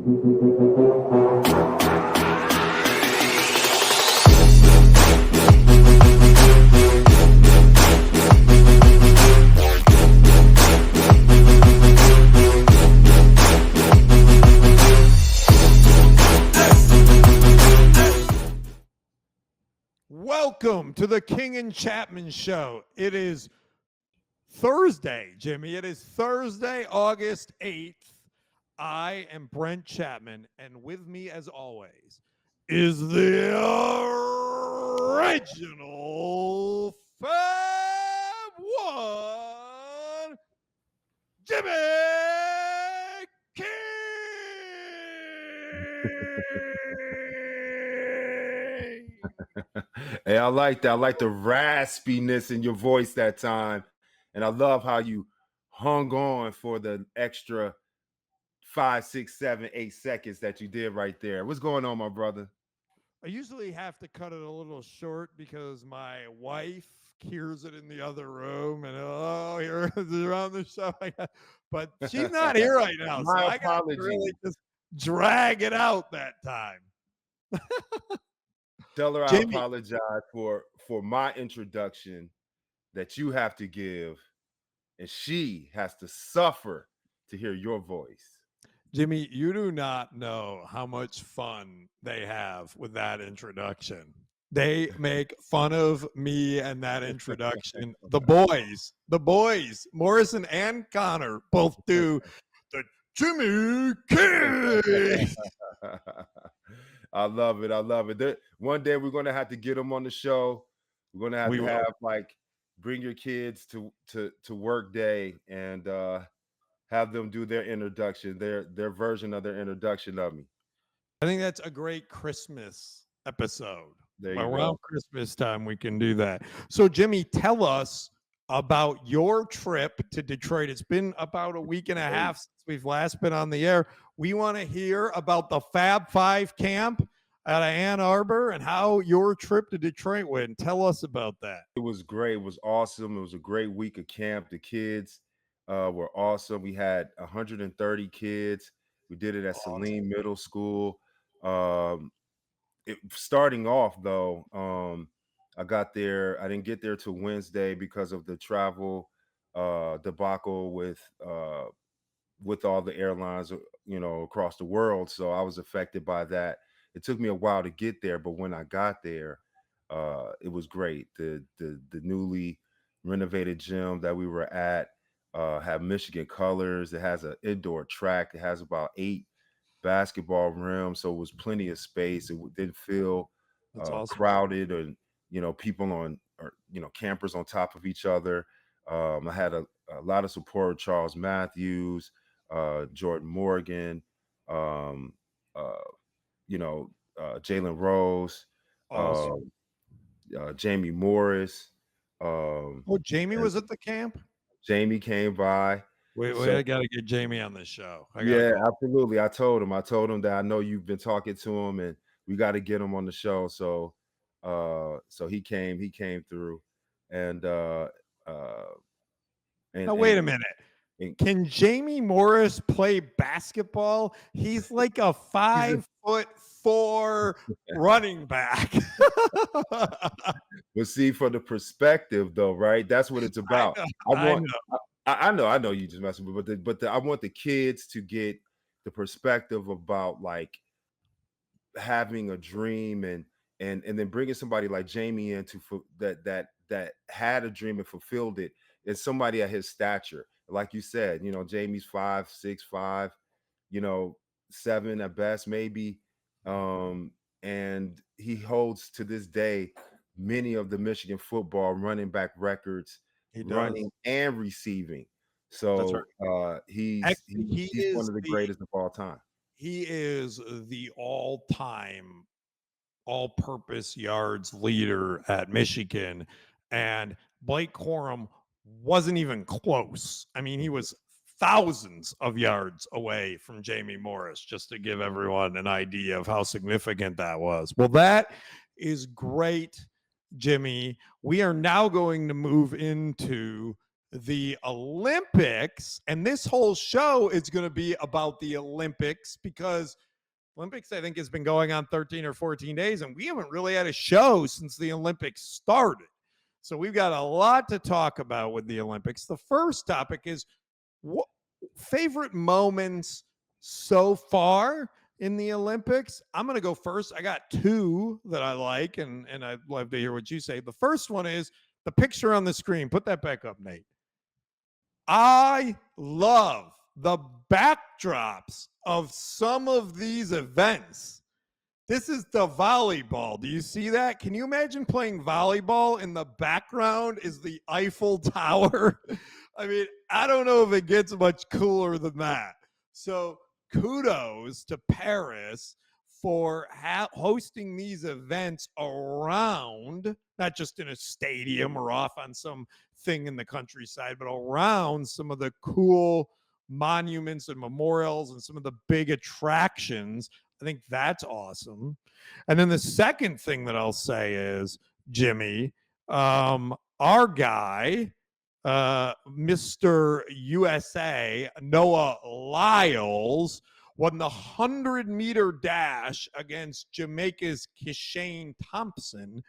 Welcome to the King Chapman Show. It is Thursday, Jimmy. It is Thursday, August 8th. I am Brent Chapman, and with me, as always, is the original Fab One, Jimmy King. Hey, I like that. I like the raspiness in your voice that time. And I love how you hung on for the extra 5, 6, 7, 8 seconds that you did right there. What's going on, my brother? I usually have to cut it a little short because my wife hears it in the other room, and here it is around the show. But she's not here right now, so I got to really just drag it out that time. Tell her Jamie, I apologize for my introduction that you have to give, and she has to suffer to hear your voice. Jimmy, you do not know how much fun they have with that introduction. They make fun of me and that introduction. The boys, Morrison and Connor both do the Jimmy King. I love it. I love it. One day we're going to have to get them on the show. We're going to have like bring your kids to work day and have them do their introduction, their version of their introduction of me. I think that's a great Christmas episode. There you Around go. Christmas time, we can do that. So, Jimmy, tell us about your trip to Detroit. It's been about a week and a half since we've last been on the air. We want to hear about the Fab Five camp out of Ann Arbor and how your trip to Detroit went. Tell us about that. It was great. It was awesome. It was a great week of camp. The kids were awesome. We had 130 kids. We did it at Saline Middle School. Starting off though, I got there. I didn't get there till Wednesday because of the travel debacle with all the airlines, across the world. So I was affected by that. It took me a while to get there, but when I got there, it was great. The newly renovated gym that we were at had Michigan colors. It has an indoor track. It has about 8 basketball rims, so it was plenty of space. It didn't feel awesome. Crowded, and people on, or campers on top of each other. I had a lot of support: Charles Matthews, Jordan Morgan, Jalen Rose, Awesome. Jamie Morris. Jamie was at the camp? Jamie came by. Wait, I got to get Jamie on this show. Absolutely. I told him that I know you've been talking to him and we got to get him on the show. So he came through and now wait a minute. Can Jamie Morris play basketball? He's like a 5'4" running back. But see, for the perspective though, right? That's what it's about. I know you just messing with me, but I want the kids to get the perspective about like having a dream and then bringing somebody like Jamie in that had a dream and fulfilled it. It's somebody at his stature. Like you said, Jamie's 5, 6, 5, 7 at best, maybe. And he holds to this day many of the Michigan football running back records, running and receiving. So right. He's one of the greatest of all time. He is the all-time all-purpose yards leader at Michigan, and Blake Corum wasn't even close. I mean, he was thousands of yards away from Jamie Morris, just to give everyone an idea of how significant that was. Well, that is great, Jimmy. We are now going to move into the Olympics. And this whole show is going to be about the Olympics because Olympics, I think, has been going on 13 or 14 days, and we haven't really had a show since the Olympics started. So we've got a lot to talk about with the Olympics. The first topic is what favorite moments so far in the Olympics. I'm going to go first. I got two that I like, and I'd love to hear what you say. The first one is the picture on the screen. Put that back up, Nate. I love the backdrops of some of these events. This is the volleyball. Do you see that? Can you imagine playing volleyball in the background is the Eiffel Tower? I mean, I don't know if it gets much cooler than that. So kudos to Paris for hosting these events around, not just in a stadium or off on some thing in the countryside, but around some of the cool monuments and memorials and some of the big attractions. I think that's awesome. And then the second thing that I'll say is, Jimmy, our guy, Mr. USA, Noah Lyles, won the 100-meter dash against Jamaica's Kishane Thompson.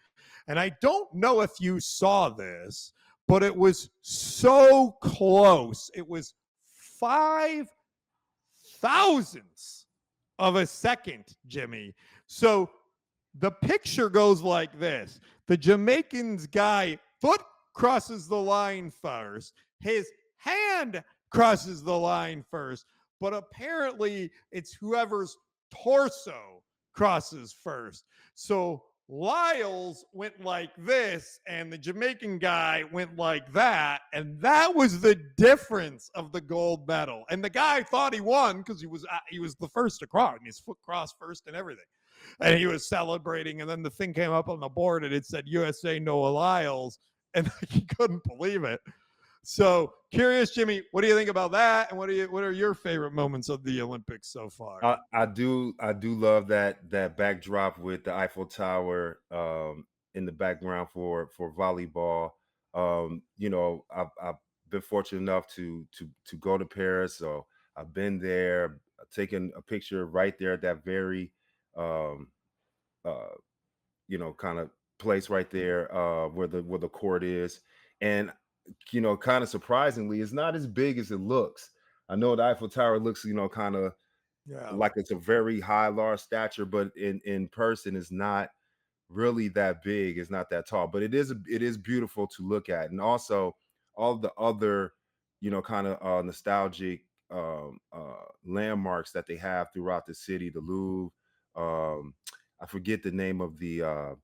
And I don't know if you saw this, but it was so close. It was 5 thousandths of a second, Jimmy. So the picture goes like this. The Jamaican's guy foot crosses the line first. His hand crosses the line first. But apparently it's whoever's torso crosses first. So Lyles went like this, and the Jamaican guy went like that, and that was the difference of the gold medal. And the guy thought he won because he was the first to cross, and his foot crossed first and everything. And he was celebrating, and then the thing came up on the board, and it said USA Noah Lyles, and he couldn't believe it. So curious, Jimmy, what do you think about that? And what are your favorite moments of the Olympics so far? I do love that backdrop with the Eiffel Tower in the background for volleyball. You know, I've been fortunate enough to go to Paris, so I've been there, taken a picture right there at that very you know, kind of place right there where the court is. And you know, kind of surprisingly, it's not as big as it looks. I know the Eiffel Tower looks, you know, kind of like it's a very high, large stature, but in person, it's not really that big. It's not that tall, but it is beautiful to look at, and also all the other, you know, kind of nostalgic landmarks that they have throughout the city. The Louvre. I forget the name of the Arc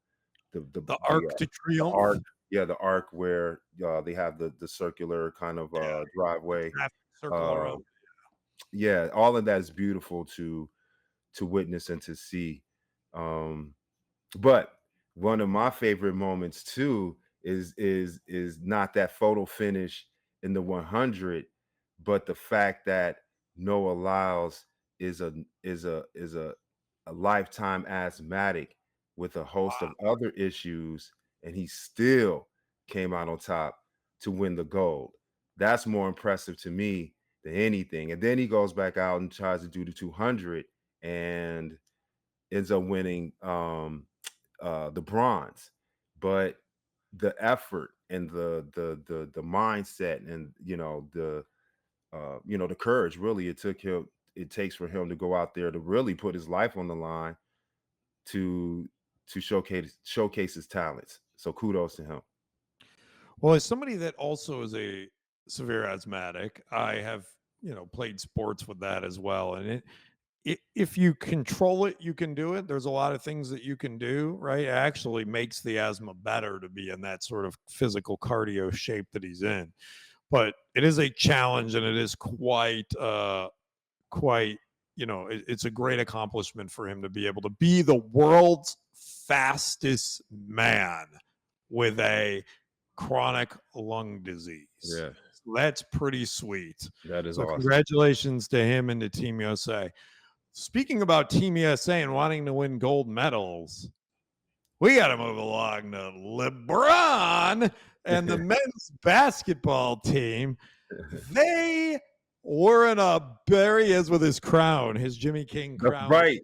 de Triomphe. Arc, yeah, the arc where they have the circular kind of driveway. Yeah, all of that is beautiful to witness and to see. But one of my favorite moments too is not that photo finish in the 100, but the fact that Noah Lyles is a lifetime asthmatic with a host of other issues, and he still came out on top to win the gold. That's more impressive to me than anything. And then he goes back out and tries to do the 200 and ends up winning the bronze. But the effort and the mindset and the courage really it takes for him to go out there to really put his life on the line to showcase his talents. So kudos to him. Well, as somebody that also is a severe asthmatic, I have, played sports with that as well. And if you control it, you can do it. There's a lot of things that you can do, right? It actually makes the asthma better to be in that sort of physical cardio shape that he's in. But it is a challenge, and it is quite, it's a great accomplishment for him to be able to be the world's fastest man with a chronic lung disease. Yeah. So that's pretty sweet. That is so awesome. Congratulations to him and to Team USA. Speaking about Team USA and wanting to win gold medals, We got to move along to LeBron and the men's basketball team. They were in a, there he is with his crown, his Jimmy King That's crown. right.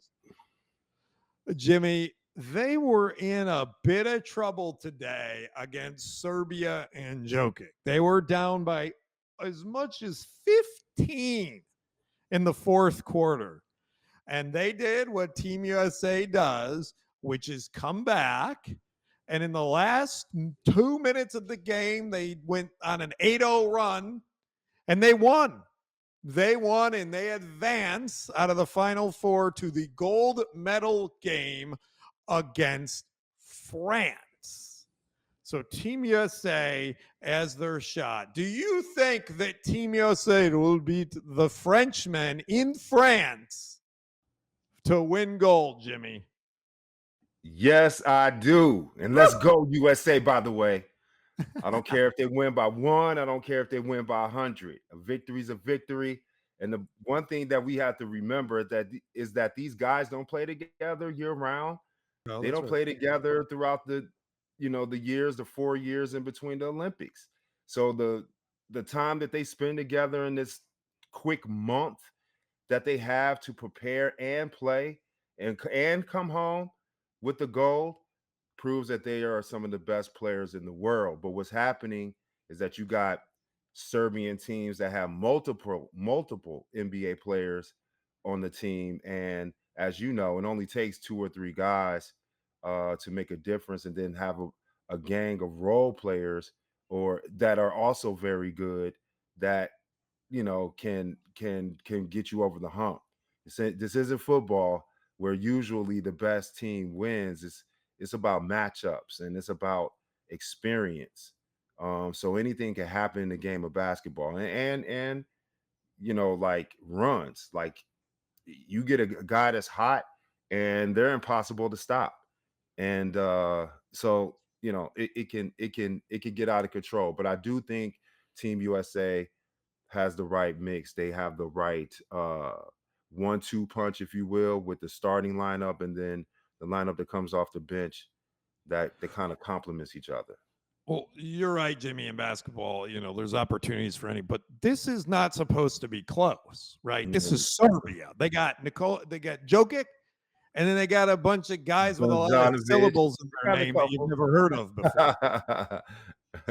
Jimmy, they were in a bit of trouble today against Serbia and Jokic. They were down by as much as 15 in the fourth quarter. And they did what Team USA does, which is come back. And in the last 2 minutes of the game, they went on an 8-0 run and they won. They won and they advance out of the Final Four to the gold medal game against France. So Team USA as their shot. Do you think that Team USA will beat the Frenchmen in France to win gold, Jimmy? Yes, I do. And let's go USA, by the way. I don't care if they win by 1. I don't care if they win by 100. A victory is a victory. And the one thing that we have to remember is that these guys don't play together year round. No, They don't play together throughout the years, the 4 years in between the Olympics. So the time that they spend together in this quick month that they have to prepare and play and come home with the gold proves that they are some of the best players in the world. But what's happening is that you got Serbian teams that have multiple NBA players on the team, and as you know, it only takes 2 or 3 guys to make a difference, and then have a gang of role players or that are also very good that can get you over the hump. This isn't football where usually the best team wins. It's about matchups and it's about experience. So anything can happen in the game of basketball, and like runs, like you get a guy that's hot and they're impossible to stop, and so it can get out of control. But I do think Team USA has the right mix. They have the right 1-2 punch, if you will, with the starting lineup and then the lineup that comes off the bench that kind of complements each other. Well, you're right, Jimmy, in basketball, there's opportunities for any, but this is not supposed to be close, right? This is Serbia. They got Jokic, and then they got a bunch of guys with a lot of syllables in their name that you've never heard of before.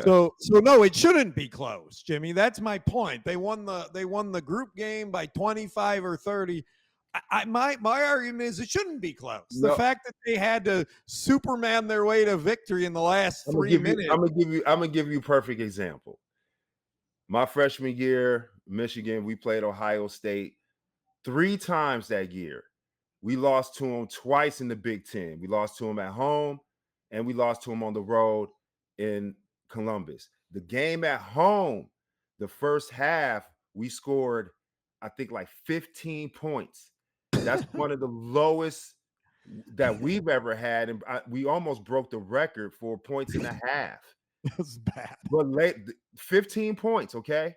So no, it shouldn't be close, Jimmy. That's my point. They won the group game by 25 or 30. My argument is it shouldn't be close. No. The fact that they had to Superman their way to victory in the last 3 minutes. I'm gonna give you a perfect example. My freshman year, Michigan, we played Ohio State 3 times that year. We lost to them twice in the Big Ten. We lost to them at home, and we lost to them on the road in Columbus. The game at home, the first half, we scored, I think, like 15 points. That's one of the lowest that we've ever had, and we almost broke the record for points and a half. That's bad. But 15 points, okay?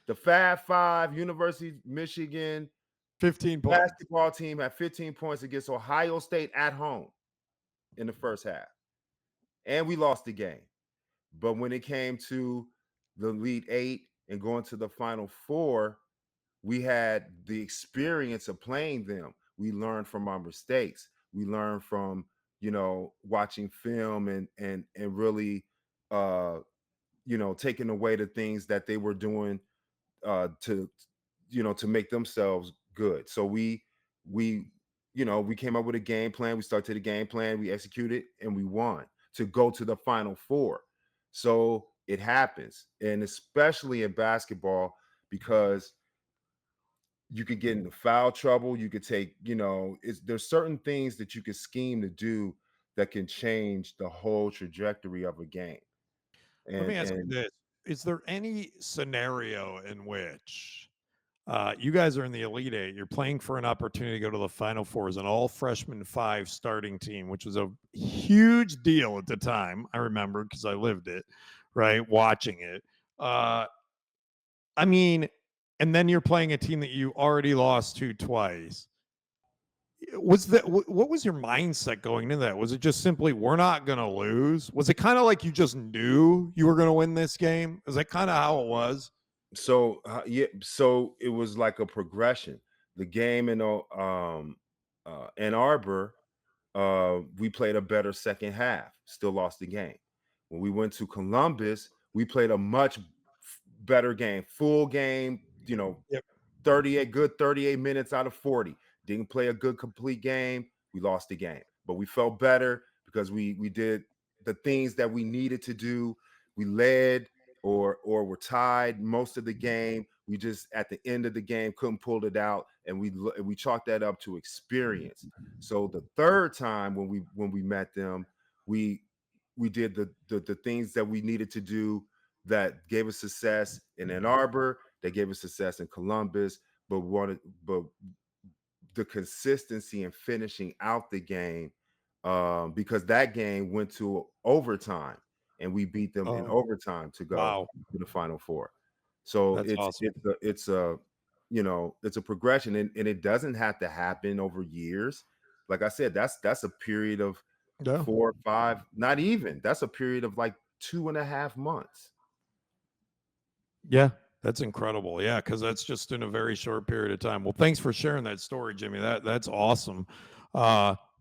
The Fab Five, University of Michigan, 15 points. Basketball team had 15 points against Ohio State at home in the first half. And we lost the game. But when it came to the Elite Eight and going to the Final Four, we had the experience of playing them. We learned from our mistakes. We learned from, watching film and really, taking away the things that they were doing to make themselves good. So we came up with a game plan. We stuck to the game plan. We executed and we won to go to the Final Four. So it happens, and especially in basketball, because you could get into foul trouble. You could take, there's certain things that you could scheme to do that can change the whole trajectory of a game. Let me ask you this. Is there any scenario in which you guys are in the Elite Eight, you're playing for an opportunity to go to the Final Four as an all-freshman 5 starting team, which was a huge deal at the time, I remember, because I lived it, right, watching it. And then you're playing a team that you already lost to twice. what was your mindset going into that? Was it just simply we're not going to lose? Was it kind of like you just knew you were going to win this game? Is that kind of how it was? So yeah, so it was like a progression. The game in Ann Arbor, we played a better second half, still lost the game. When we went to Columbus, we played a much better game, full game, 38 minutes out of 40. Didn't play a good complete game. We lost the game, but we felt better because we did the things that we needed to do. We led or were tied most of the game. We just at the end of the game couldn't pull it out, and we chalked that up to experience. So the third time when we met them, we we did the things that we needed to do that gave us success in Ann Arbor, that gave us success in Columbus, but the consistency in finishing out the game, because that game went to overtime and we beat them in Oh, overtime to go wow. to the Final Four. So That's awesome. it's a progression, and it doesn't have to happen over years. Like I said, that's a period of Yeah. 4 or 5, not even. That's a period of like 2.5 months. Yeah, that's incredible. Yeah, because that's just in a very short period of time. Well, thanks for sharing that story, Jimmy. That's awesome.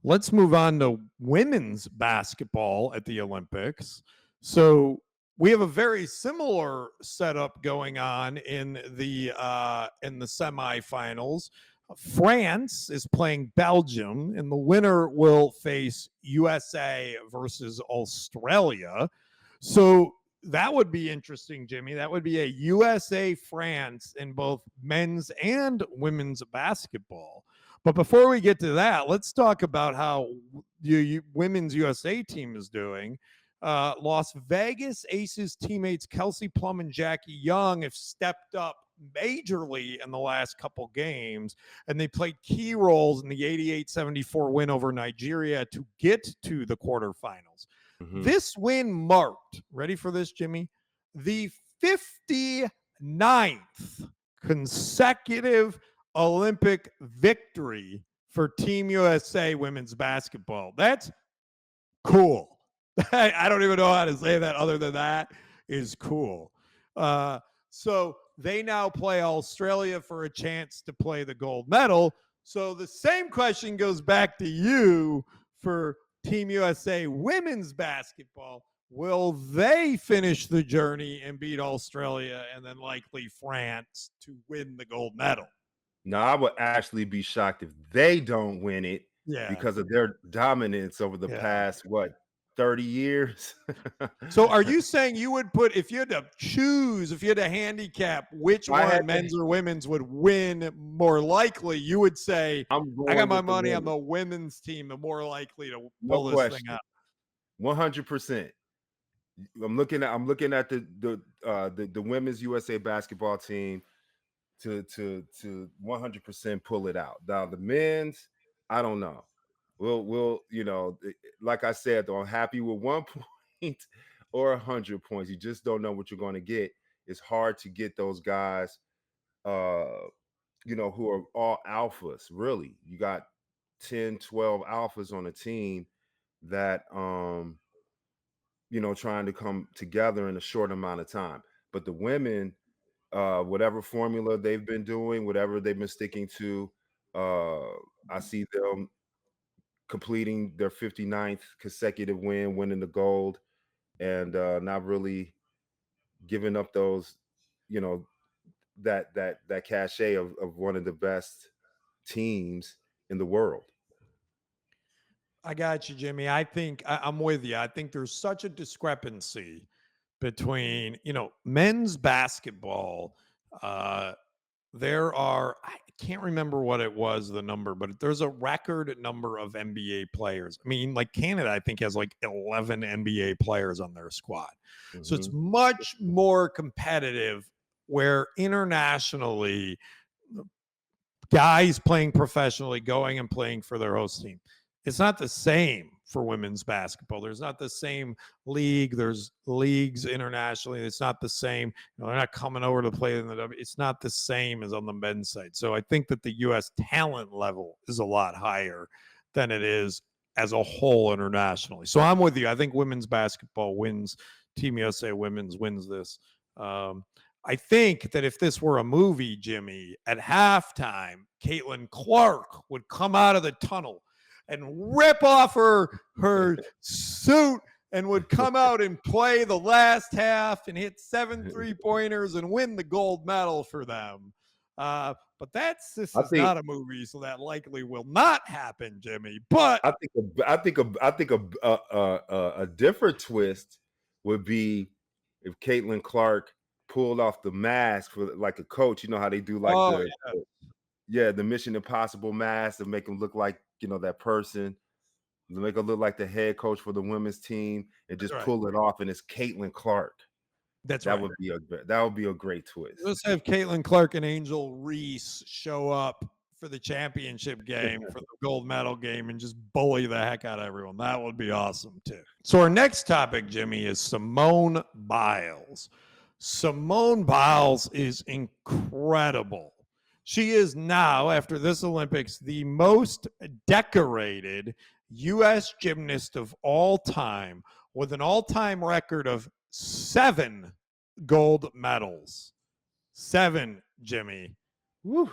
Let's move on to women's basketball at the Olympics. So we have a very similar setup going on in the semifinals. France is playing Belgium, and the winner will face USA versus Australia. So that would be interesting, Jimmy. That would be a USA France in both men's and women's basketball. But before we get to that, let's talk about how women's USA team is doing. Las Vegas Aces teammates Kelsey Plum and Jackie Young have stepped up majorly in the last couple games, and they played key roles in the 88-74 win over Nigeria to get to the quarterfinals. Mhm. This win marked, ready for this, Jimmy, the 59th consecutive Olympic victory for Team USA women's basketball. That's cool. I don't even know how to say that other than that is cool. So they now play Australia for a chance to play the gold medal. So the same question goes back to you for Team USA women's basketball. Will they finish the journey and beat Australia and then likely France to win the gold medal? Now, I would actually be shocked if they don't win it Yeah. because of their dominance over the Yeah. past, 30 years? So are you saying you would put, if you had to choose, if you had to handicap which I had one, men's or women's, would win more likely, you would say, I'm I got going my with the money on women. the women's team, the more likely to No pull this thing question. out. 100%. I'm looking at the women's USA basketball team to 100% pull it out. Now the men's, I don't know. We'll like I said, though, I'm happy with 1 point or 100 points. You just don't know what you're going to get. It's hard to get those guys, who are all alphas. Really, you got 10, 12 alphas on a team that trying to come together in a short amount of time. But the women, whatever formula they've been doing, whatever they've been sticking to, uh, I see them completing their 59th consecutive win, winning the gold, and not really giving up those, you know, that cachet of one of the best teams in the world. I got you, Jimmy. I think I'm with you. I think there's such a discrepancy between, men's basketball. Uh, there are, I can't remember what it was, the number, but there's a record number of NBA players. I mean, like Canada, I think has like 11 NBA players on their squad. So it's Mhm. much more competitive where internationally guys playing professionally going and playing for their host team. It's not the same for women's basketball. There's not the same league. There's leagues internationally. It's not the same. They're not coming over to play in the W. It's not the same as on the men's side. So I think that the U.S. talent level is a lot higher than it is as a whole internationally. So I'm with you. I think women's basketball wins. Team USA women's wins this. I think that if this were a movie, Jimmy, at halftime, Caitlin Clark would come out of the tunnel and rip off her suit and would come out and play the last half and hit 7 3-pointers and win the gold medal for them. But this is not a movie, so that likely will not happen, Jimmy. But I think a different twist would be if Caitlin Clark pulled off the mask for like a coach. You know how they do like the Mission Impossible mask to make them look like that person, to make her look like the head coach for the women's team, and just pull it off, and it's Caitlin Clark. That would be a great twist. Let's have Caitlin Clark and Angel Reese show up for the championship game, for the gold medal game, and just bully the heck out of everyone. That would be awesome too. So our next topic, Jimmy, is Simone Biles. Simone Biles is incredible. She is now, after this Olympics, the most decorated U.S. gymnast of all time, with an all-time record of 7 gold medals. 7, Jimmy. Woo.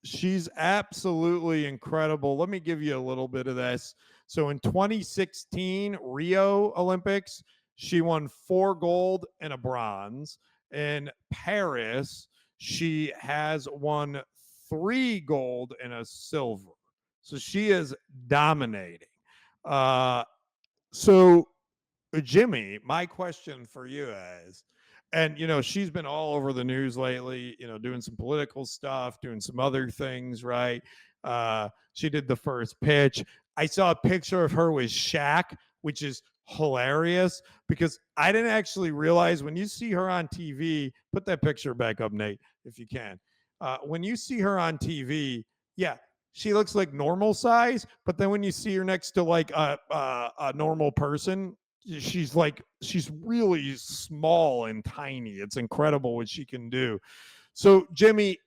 She's absolutely incredible. Let me give you a little bit of this. So in 2016 Rio Olympics, she won 4 gold and a bronze. In Paris, she has won 3 gold and a silver. So she is dominating. So Jimmy, my question for you is, and she's been all over the news lately, doing some political stuff, doing some other things, right? She did the first pitch. I saw a picture of her with Shaq, which is hilarious because I didn't actually realize when you see her on TV, put that picture back up, Nate, if you can. When you see her on TV, yeah, she looks like normal size, but then when you see her next to like a normal person, she's really small and tiny. It's incredible what she can do. So Jimmy,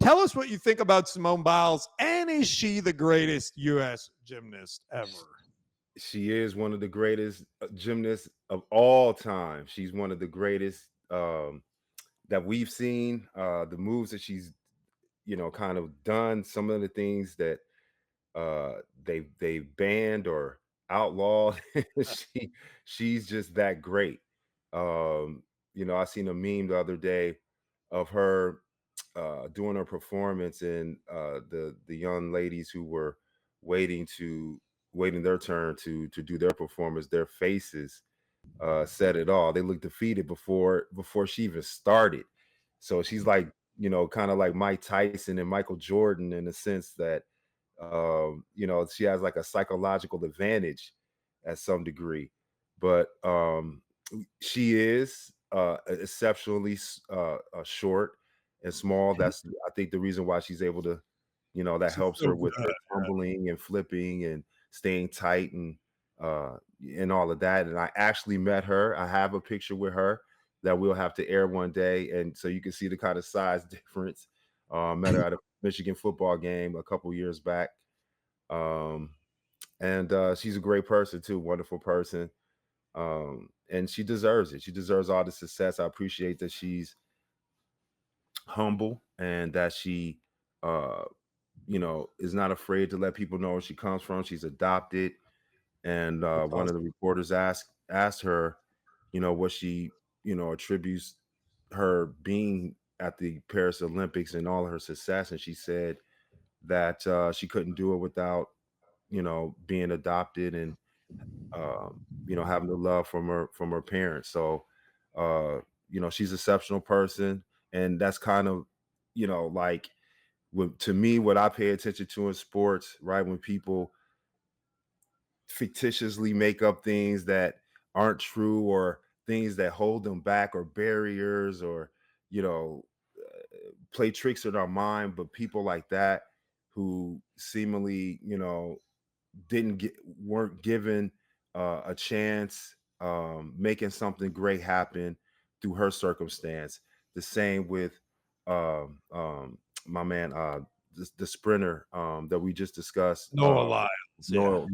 tell us what you think about Simone Biles, and is she the greatest U.S. gymnast ever? She is one of the greatest gymnasts of all time. She's one of the greatest that we've seen. The moves that she's kind of done, some of the things that they banned or outlawed. She's just that great. I seen a meme the other day of her doing her performance, and the young ladies who were waiting their turn to do their performance, their faces said it all. They looked defeated before she even started. So she's like, kind of like Mike Tyson and Michael Jordan in the sense that she has like a psychological advantage at some degree. But she is exceptionally short and small. That's, I think, the reason why she's able to, that helps her with her tumbling and flipping and staying tight and all of that. And I actually met her. I have a picture with her that we'll have to air one day, and so you can see the kind of size difference. Met her at a Michigan football game a couple years back. And she's a great person too, wonderful person. And she deserves it. She deserves all the success. I appreciate that she's humble and that she is not afraid to let people know where she comes from. She's adopted. And one of the reporters asked her, what she, attributes her being at the Paris Olympics and all her success. And she said that she couldn't do it without, being adopted and, having the love from her parents. So, she's an exceptional person. And that's kind of, like, to me, what I pay attention to in sports, right? When people fictitiously make up things that aren't true, or things that hold them back, or barriers, or play tricks in our mind. But people like that, who seemingly weren't given a chance, making something great happen through her circumstance. The same with um, um, my man, the sprinter that we just discussed, Noah Lyles, yeah.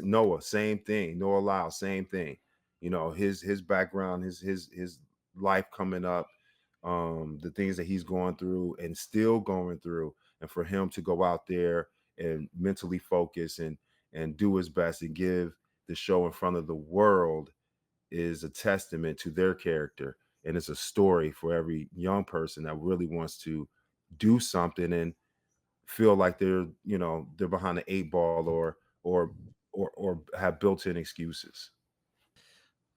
Noah, same thing. Noah Lyles, same thing. You know, his background, his life coming up, the things that he's going through and still going through, and for him to go out there and mentally focus and do his best and give the show in front of the world is a testament to their character, and it's a story for every young person that really wants to do something and feel like they're behind the eight ball or have built-in excuses.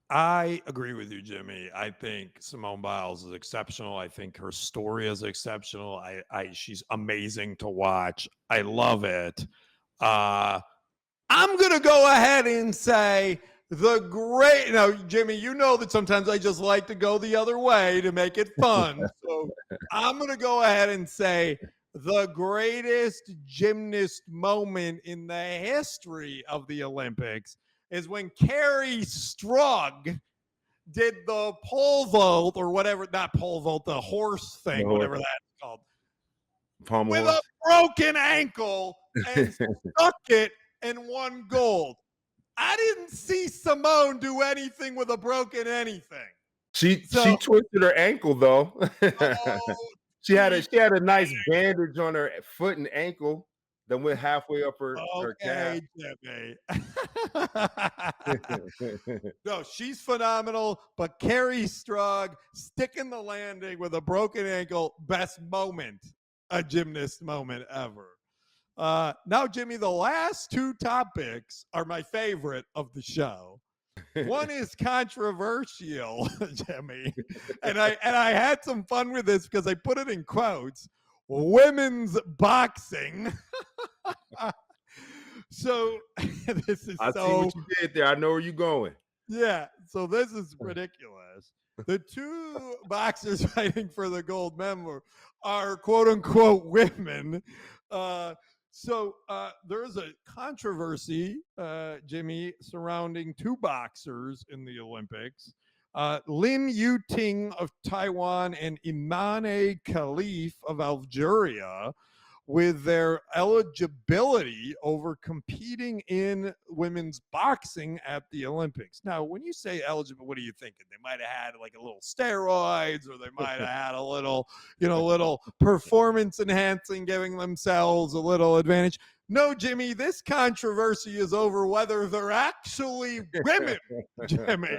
I agree with you, Jimmy. I think Simone Biles is exceptional. I think her story is exceptional. She's amazing to watch. I love it. Uh, I'm going to go ahead and say Jimmy, you know that sometimes I just like to go the other way to make it fun. So I'm going to go ahead and say the greatest gymnast moment in the history of the Olympics is when Carrie Strug did the pole vault or whatever, not pole vault, the horse thing, whatever that's called, Pommel with horse. a broken ankle and stuck it and won gold. I didn't see Simone do anything with a broken anything. She twisted her ankle though. Oh, she had a nice bandage on her foot and ankle that went halfway up her calf. okay, Jimmy. No, she's phenomenal. But Carrie Strug sticking the landing with a broken ankle, best moment, a gymnast moment ever. Now, Jimmy, the last two topics are my favorite of the show. One is controversial, Jimmy, and I had some fun with this because I put it in quotes. Women's boxing. So this is I see what you did there. I know where you're going. yeah. So this is ridiculous. The two boxers fighting for the gold medal are quote unquote women. There's a controversy, Jimmy, surrounding two boxers in the Olympics. Lin Yuting of Taiwan and Imane Khalif of Algeria with their eligibility over competing in women's boxing at the Olympics. Now, when you say eligible, what are you thinking? They might have had like a little steroids, or they might have had a little performance enhancing, giving themselves a little advantage. No, Jimmy, this controversy is over whether they're actually women, Jimmy.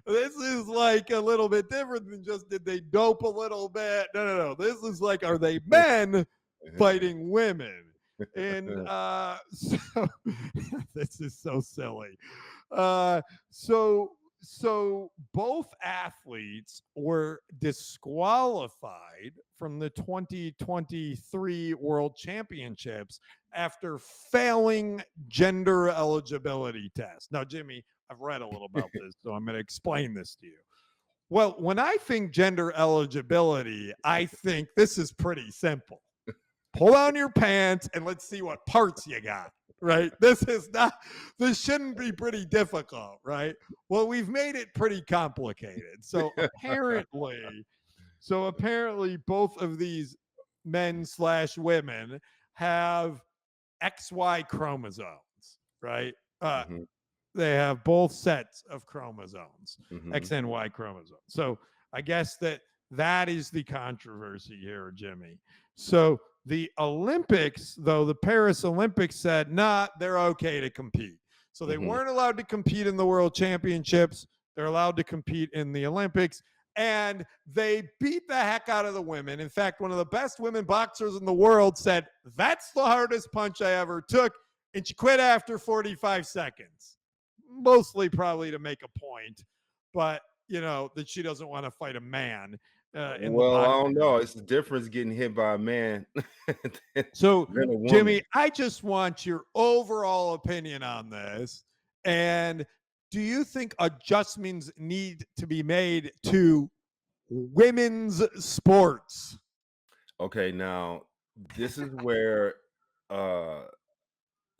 This is like a little bit different than just did they dope a little bit? No. This is like, are they men fighting women? And so this is so silly. So both athletes were disqualified from the 2023 World Championships after failing gender eligibility tests. Now, Jimmy, I've read a little about this, so I'm going to explain this to you. Well, when I think gender eligibility, I think this is pretty simple. Pull down your pants and let's see what parts you got, right? This shouldn't be pretty difficult, right? Well, we've made it pretty complicated. So apparently both of these men/women have XY chromosomes, right? Mm-hmm. They have both sets of chromosomes, Mm-hmm. X and Y chromosomes. So I guess that is the controversy here, Jimmy. So the Olympics, though, the Paris Olympics said, nah, they're okay to compete. So they weren't allowed to compete in the World Championships. They're allowed to compete in the Olympics. And they beat the heck out of the women. In fact, one of the best women boxers in the world said, that's the hardest punch I ever took. And she quit after 45 seconds. Mostly probably to make a point, but that she doesn't want to fight a man. Well, I don't know. It's the difference getting hit by a man. So, Jimmy, I just want your overall opinion on this. And do you think adjustments need to be made to women's sports? Okay, now this is where uh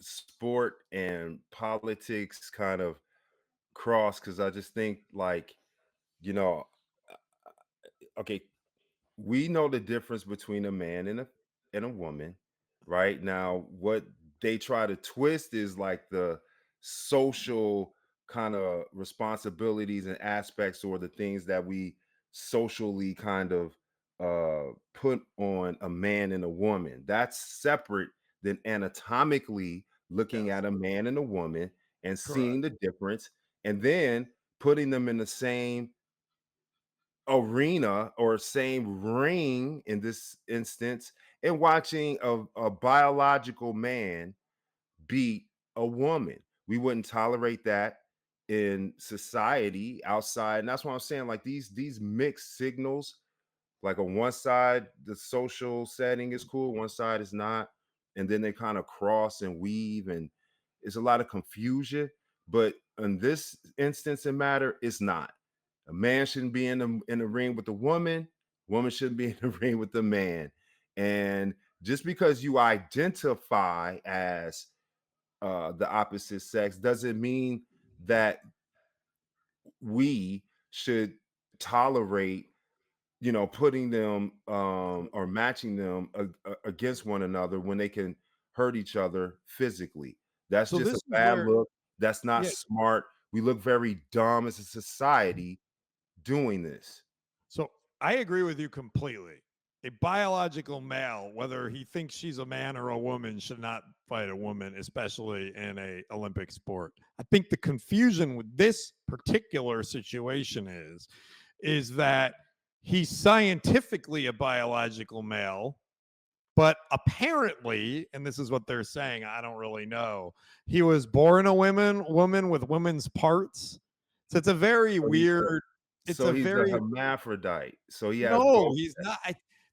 sport and politics kind of cross, because I just think like, you know, okay, we know the difference between a man and a woman, right? Now, what they try to twist is like the social kind of responsibilities and aspects, or the things that we socially kind of put on a man and a woman. That's separate than anatomically looking Yes, at a man and a woman and correct. seeing the difference, and then putting them in the same arena or same ring in this instance, and watching a biological man beat a woman. We wouldn't tolerate that in society outside. And that's what I'm saying. Like these mixed signals, like on one side, the social setting is cool, one side is not. And then they kind of cross and weave, and it's a lot of confusion. But in this instance and matter, it's not. A man shouldn't be in the ring with a woman. Woman shouldn't be in the ring with the man. And just because you identify as the opposite sex doesn't mean that we should tolerate, putting them or matching them against one another when they can hurt each other physically. That's So just a this is bad where, look. That's not yeah. smart. We look very dumb as a society doing this. So I agree with you completely. A biological male, whether he thinks she's a man or a woman, should not fight a woman, especially in a Olympic sport. I think the confusion with this particular situation is that he's scientifically a biological male, but apparently, and this is what they're saying, I don't really know, he was born a woman with women's parts. So it's a very So he's weird, it's so a he's a very, hermaphrodite. So he has no, both. he's not.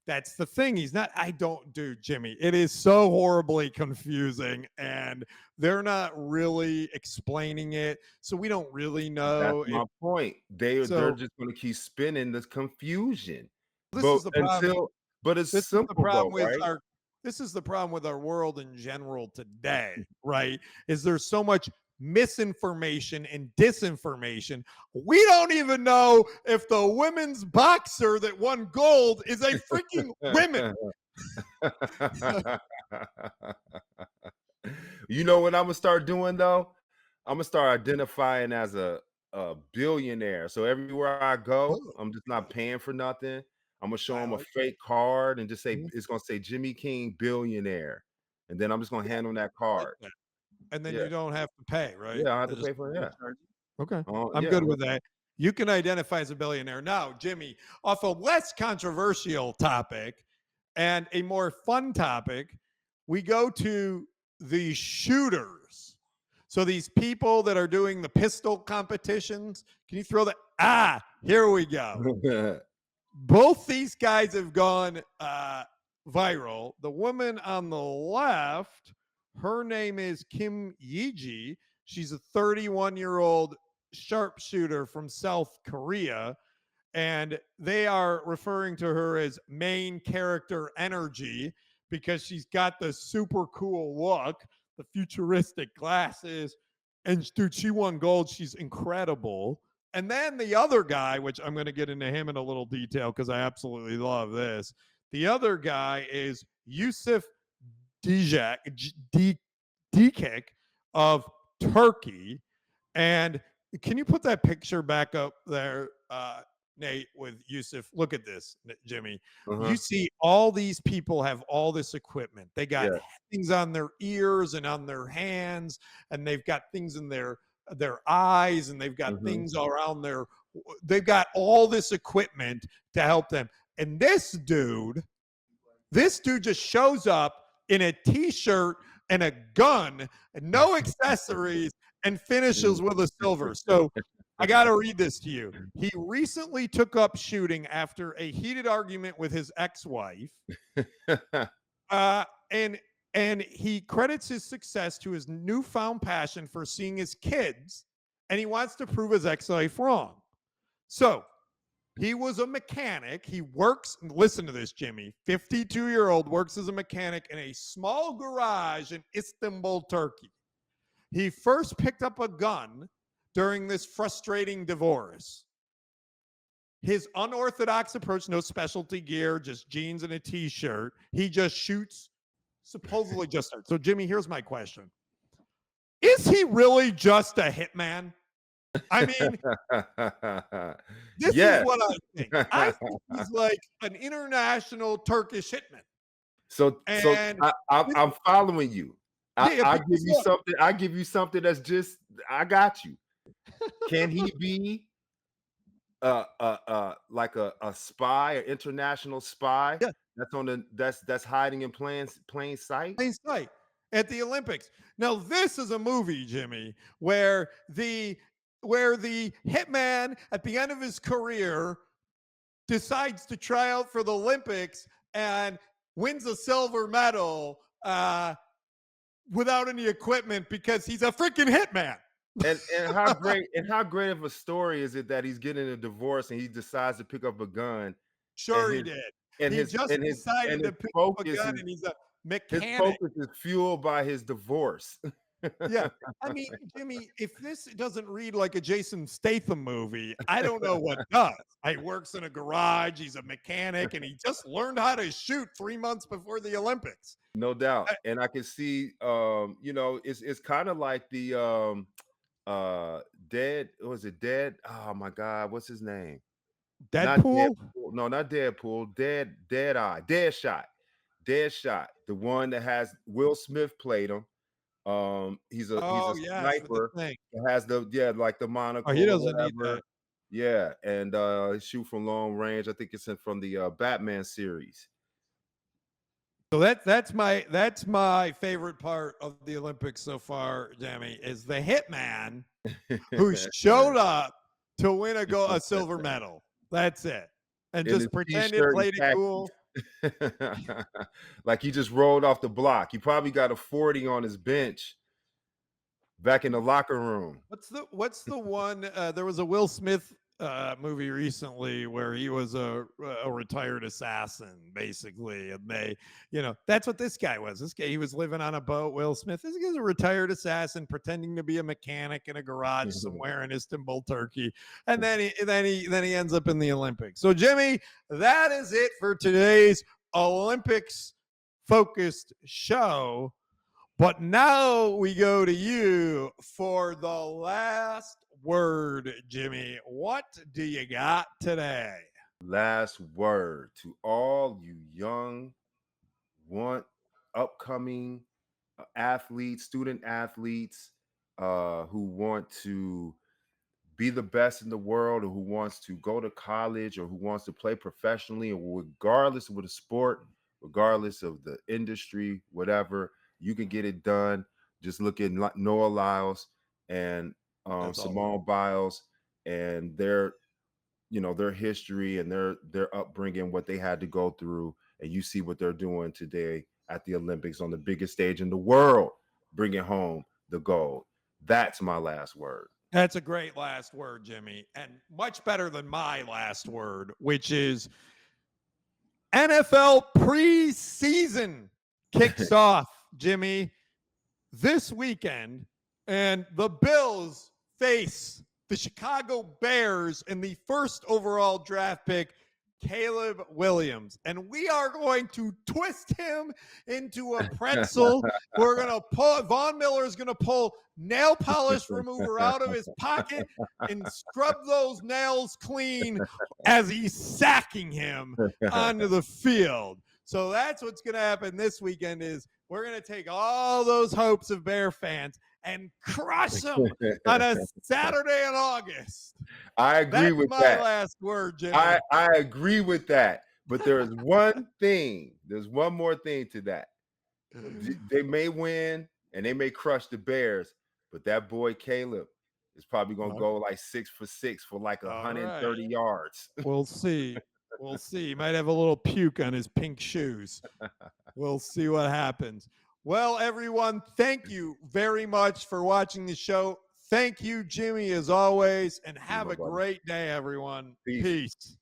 That's the thing. He's not. I don't do Jimmy. It is so horribly confusing, and they're not really explaining it, so we don't really That's know if. my point. They're So just gonna keep spinning this confusion. this But is the problem. but it's This is the simple though, problem with right? our. This is the problem with our world in general today, right? Is there's so much misinformation and disinformation. We don't even know if the women's boxer that won gold is a freaking woman. You know what Imma start doing though? Imma start identifying as a billionaire. So everywhere I go, I'm just not paying for nothing. Imma show I them a like fake card and just say that. it's gonna say Jimmy King billionaire. And then I'm just gonna Yeah, hand them that I like card. that. And then Yeah. you don't have to pay, right? Yeah, I have They to just pay for it. Yeah. charge you? Okay. I'm Yeah. good with that. You can identify as a billionaire. Now, Jimmy, off a less controversial topic and a more fun topic, we go to the shooters. So these people that are doing the pistol competitions, can you throw that? Here we go. Both these guys have gone viral. The woman on the left, her name is Kim Yeji. She's a 31-year-old sharpshooter from South Korea. And they are referring to her as main character energy because she's got the super cool look, the futuristic glasses. And dude, she won gold. She's incredible. And then the other guy, which I'm going to get into him in a little detail because I absolutely love this. The other guy is Yusuf Dijak, Dikik of Turkey. And can you put that picture back up there, Nate, with Yusuf? Look at this, Jimmy. You Uh-huh. see all these people have all this equipment. They got Yeah. things on their ears and on their hands, and they've got things in their eyes, and they've got Mhm. things around their. They've got all this equipment to help them. And this dude just shows up in a t-shirt and a gun and no accessories and finishes with a silver. So I got to read this to you. He recently took up shooting after a heated argument with his ex-wife. Uh, and and he credits his success to his newfound passion for seeing his kids, and he wants to prove his ex-wife wrong. So He was a mechanic. He works, listen to this, Jimmy, 52-year-old works as a mechanic in a small garage in Istanbul, Turkey. He first picked up a gun during this frustrating divorce. His unorthodox approach, no specialty gear, just jeans and a t-shirt. He just shoots, supposedly just starts. So, Jimmy, here's my question. Is he really just a hitman? I mean, this Yes. is what I think. I think he's like an international Turkish hitman. So And I'm following you. I give you look, something. I give you something that's just. I got you. Can he be like a spy, an international spy yeah, that's on the that's hiding in plain sight? plain sight at the Olympics. Now, this is a movie, Jimmy, where the hitman at the end of his career decides to try out for the Olympics and wins a silver medal without any equipment because he's a freaking hitman. And how great of a story is it that he's getting a divorce and he decides to pick up a gun? Sure, he did. And He his just decided to pick up a gun, and he's a his mechanic. focus is fueled by his divorce. Yeah. I mean, Jimmy, if this doesn't read like a Jason Statham movie, I don't know what does. He works in a garage, he's a mechanic, and he just learned how to shoot 3 months before the Olympics. No doubt. And I can see it's kind of like the Dead, was it Dead? Oh my God, what's his name? Not Deadpool? Deadpool. No, not Deadpool. Dead Eye. Deadshot. Deadshot. The one that has Will Smith played him. He's a sniper that has like the monocle. Oh, he doesn't need that. Yeah, and shoot from long range. I think it's from the Batman series. So that's my favorite part of the Olympics so far, Jimmy, is the hitman who showed up to win a silver medal. That's it. And just pretended, played it cool. Like he just rolled off the block. He probably got a 40 on his bench back in the locker room. What's the one? There was a Will Smith movie recently where he was a retired assassin, basically, and that's what this guy was. This guy, he was living on a boat. Will Smith, this guy's a retired assassin pretending to be a mechanic in a garage somewhere in Istanbul, Turkey, and then he ends up in the Olympics. So, Jimmy, that is it for today's Olympics focused show. But now we go to you for the last word, Jimmy. What do you got today? Last word to all you young, upcoming athletes, student athletes who want to be the best in the world, or who wants to go to college, or who wants to play professionally, or regardless of the sport, regardless of the industry, whatever. You can get it done. Just look at Noah Lyles and Simone Biles and their history and their upbringing, what they had to go through, and you see what they're doing today at the Olympics on the biggest stage in the world, bringing home the gold. That's my last word. That's a great last word, Jimmy, and much better than my last word, which is NFL preseason kicks off, Jimmy, this weekend, and the Bills face the Chicago Bears in the first overall draft pick, Caleb Williams. And we are going to twist him into a pretzel. We're going to Von Miller is going to pull nail polish remover out of his pocket and scrub those nails clean as he's sacking him onto the field. So that's what's going to happen this weekend is we're going to take all those hopes of Bear fans and crush them on a Saturday in August. I agree with that. That's my last word, Jimmy. I agree with that. But there is one thing. There's one more thing to that. They may win and they may crush the Bears, but that boy Caleb is probably going to go like 6 for 6 for like 130 yards. We'll see. We'll see. He might have a little puke on his pink shoes. We'll see what happens. Well, everyone, thank you very much for watching the show. Thank you, Jimmy, as always, and have a great day, everyone. Peace.